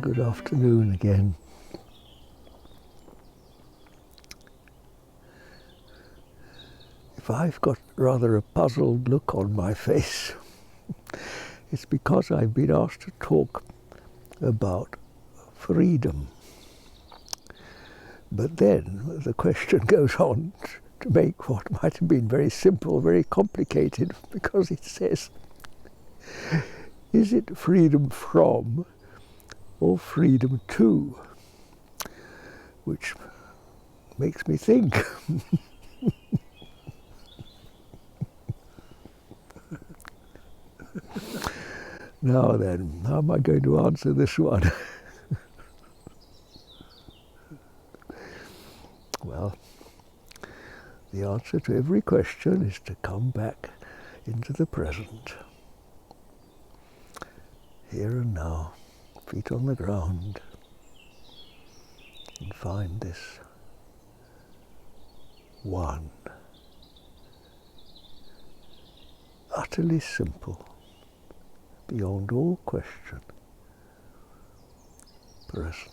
Good afternoon again. If I've got rather a puzzled look on my face, it's because I've been asked to talk about freedom. But then the question goes on to make what might have been very simple, very complicated, because it says, is it freedom from or freedom to? Which makes me think. Now then, how am I going to answer this one? Well, the answer to every question is to come back into the present. Here and now, feet on the ground, and find this one, utterly simple, beyond all question, presence.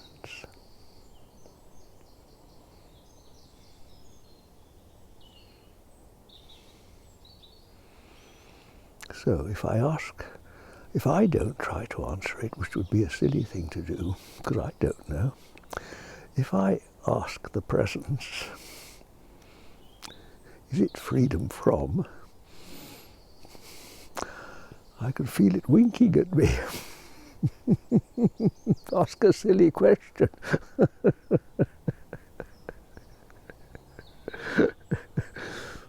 So if I don't try to answer it, which would be a silly thing to do, because I don't know, if I ask the presence, is it freedom from? I can feel it winking at me. Ask a silly question.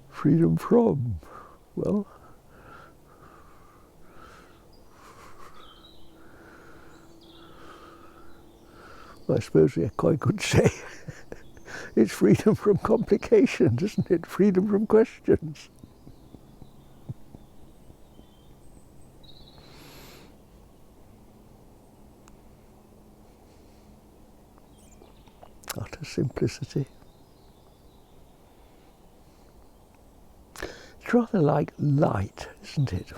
Freedom from? Well, I suppose I quite could say it's freedom from complications, isn't it? Freedom from questions. Utter simplicity. It's rather like light, isn't it?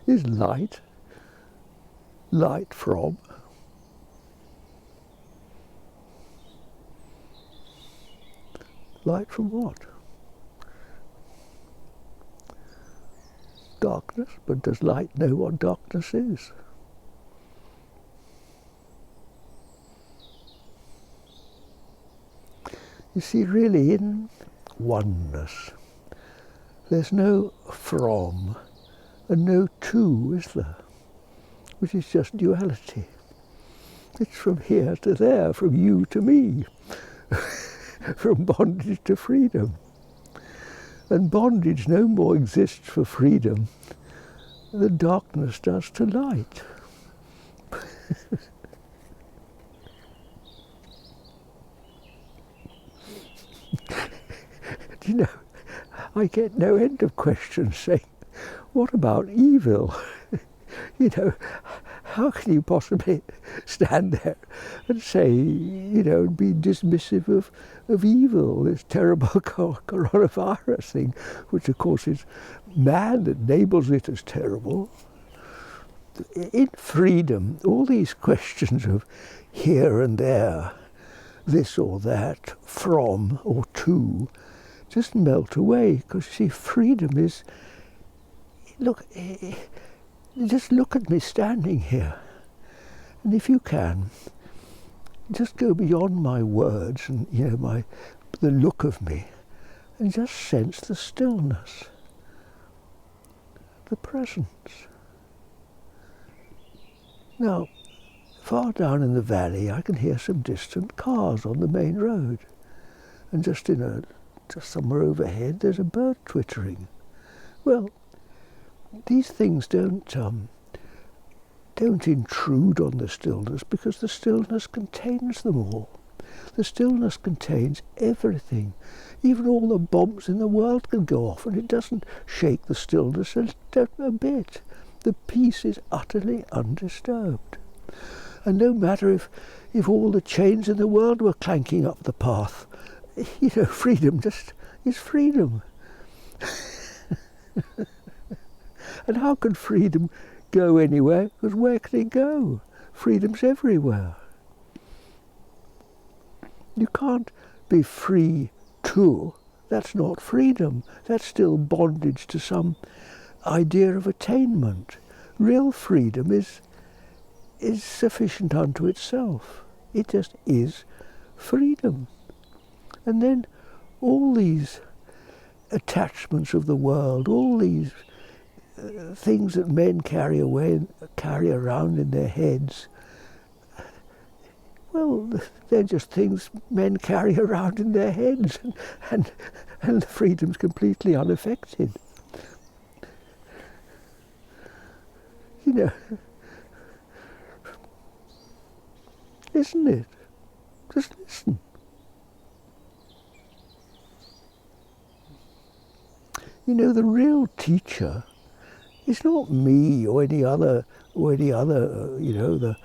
Is light from? Light from what? Darkness, but does light know what darkness is? You see, really, in oneness, there's no from and no to, is there? Which is just duality. It's from here to there, from you to me, from bondage to freedom. And bondage no more exists for freedom than darkness does to light. Do you know, I get no end of questions saying, what about evil? You know, how can you possibly stand there and say, you know, be dismissive of evil, this terrible coronavirus thing, which of course is man that labels it as terrible. In freedom, all these questions of here and there, this or that, from or to, just melt away, because you see, freedom is, look, just look at me standing here, and if you can, just go beyond my words and, you know, the look of me, and just sense the stillness, the presence. Now, far down in the valley, I can hear some distant cars on the main road, and just somewhere overhead, there's a bird twittering. Well, these things don't intrude on the stillness, because the stillness contains them all. The stillness contains everything. Even all the bombs in the world can go off, and it doesn't shake the stillness a bit. The peace is utterly undisturbed. And no matter if all the chains in the world were clanking up the path, you know, freedom just is freedom. And how can freedom go anywhere, because where can it go? Freedom's everywhere. You can't be free to. That's not freedom. That's still bondage to some idea of attainment. Real freedom is sufficient unto itself. It just is freedom. And then all these attachments of the world, all these things that men carry around in their heads, well, they're just things men carry around in their heads, and the freedom's completely unaffected. You know, isn't it? Just listen. You know, the real teacher is not me or any other, you know, the,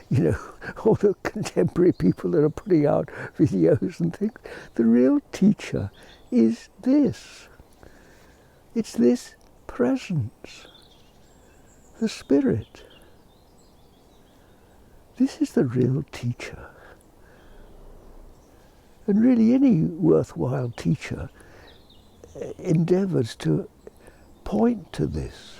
you know, all the contemporary people that are putting out videos and things. The real teacher is this. It's this presence, the Spirit. This is the real teacher. And really any worthwhile teacher endeavours to point to this.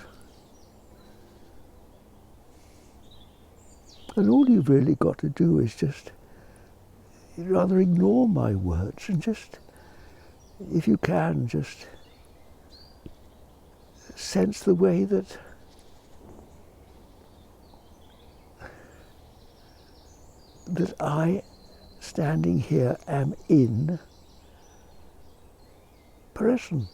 And all you've really got to do is just rather ignore my words and just, if you can, just sense the way that I, standing here, am in presence.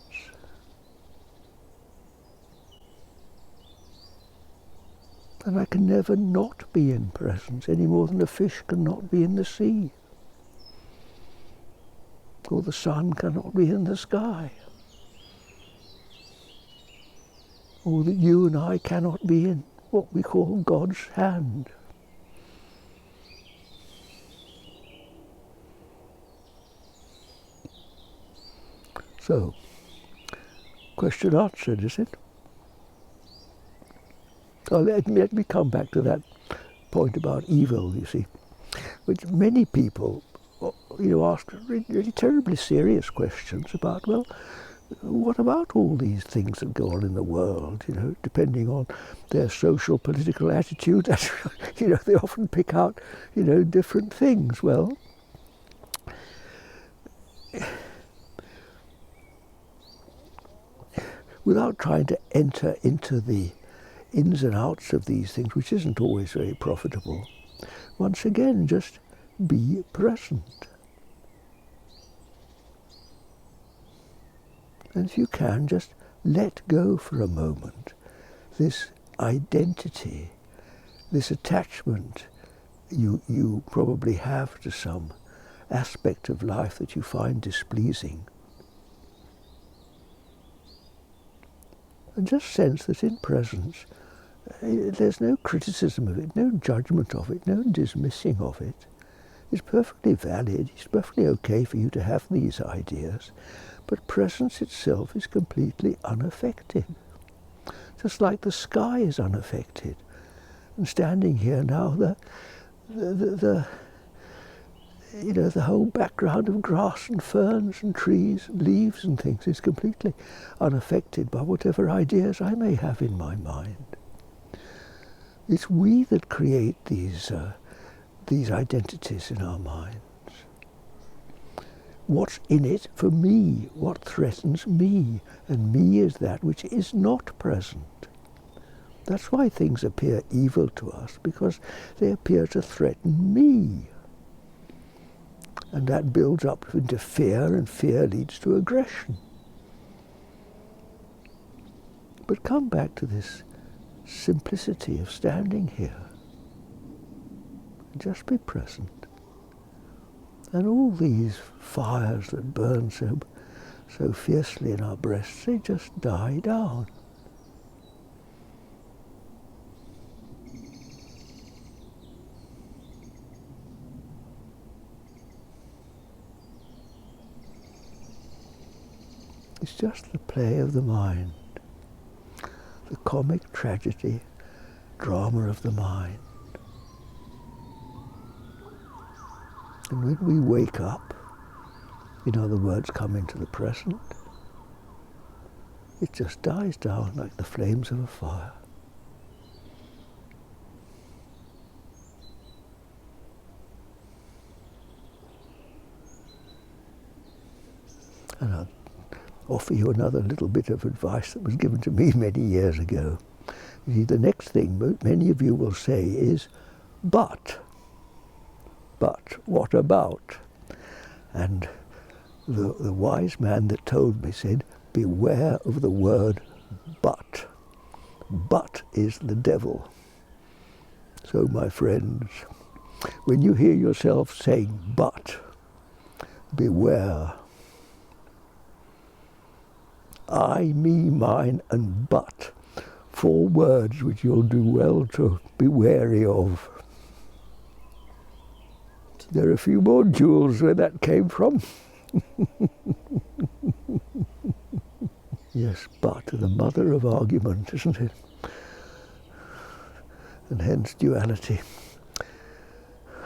And I can never not be in presence, any more than a fish cannot be in the sea, or the sun cannot be in the sky, or that you and I cannot be in what we call God's hand. So, question answered, is it? Oh, let me come back to that point about evil, you see, which many people, you know, ask really terribly serious questions about, well, what about all these things that go on in the world, you know, depending on their social, political attitude, you know, they often pick out, you know, different things. Well, without trying to enter into the ins and outs of these things, which isn't always very profitable, once again, just be present. And if you can, just let go for a moment this identity, this attachment you probably have to some aspect of life that you find displeasing. And just sense that in presence, there's no criticism of it, no judgment of it, no dismissing of it. It's perfectly valid, it's perfectly okay for you to have these ideas, but presence itself is completely unaffected. Just like the sky is unaffected. And standing here now, the you know, the whole background of grass and ferns and trees and leaves and things is completely unaffected by whatever ideas I may have in my mind. It's we that create these identities in our minds. What's in it for me? What threatens me? And me is that which is not present. That's why things appear evil to us, because they appear to threaten me. And that builds up into fear, and fear leads to aggression. But come back to this simplicity of standing here. Just be present. And all these fires that burn so fiercely in our breasts, they just die down. It's just the play of the mind. the comic tragedy, drama of the mind. And when we wake up, in other words, come into the present, it just dies down like the flames of a fire. And I'll offer you another little bit of advice that was given to me many years ago. The next thing many of you will say is, but what about? And the wise man that told me said, beware of the word but. But is the devil. So my friends, when you hear yourself saying but, beware. I, me, mine, and but. 4 words which you'll do well to be wary of. There are a few more jewels where that came from. Yes, but the mother of argument, isn't it? And hence duality.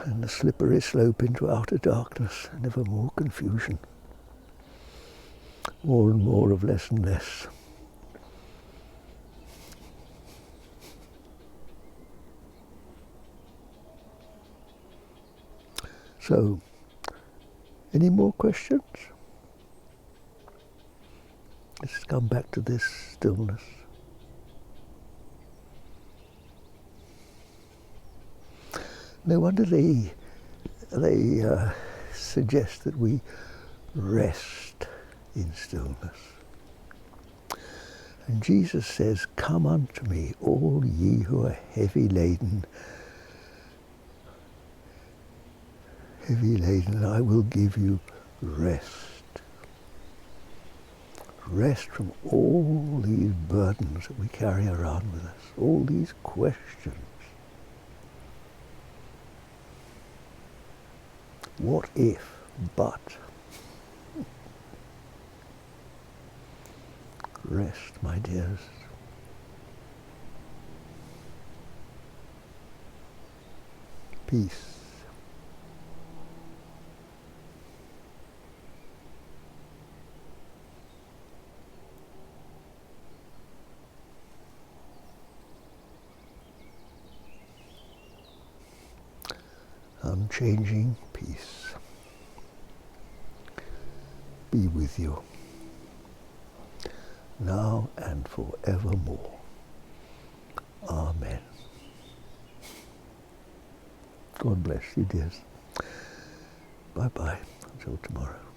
And the slippery slope into outer darkness, and ever more confusion. More and more of less and less. So, any more questions? Let's come back to this stillness. No wonder they suggest that we rest in stillness. And Jesus says, come unto me, all ye who are heavy laden, and I will give you rest. Rest from all these burdens that we carry around with us, all these questions. What if, but. Rest, my dears. Peace. Unchanging peace be with you, now and forevermore. Amen. God bless you, dears. Bye-bye. Until tomorrow.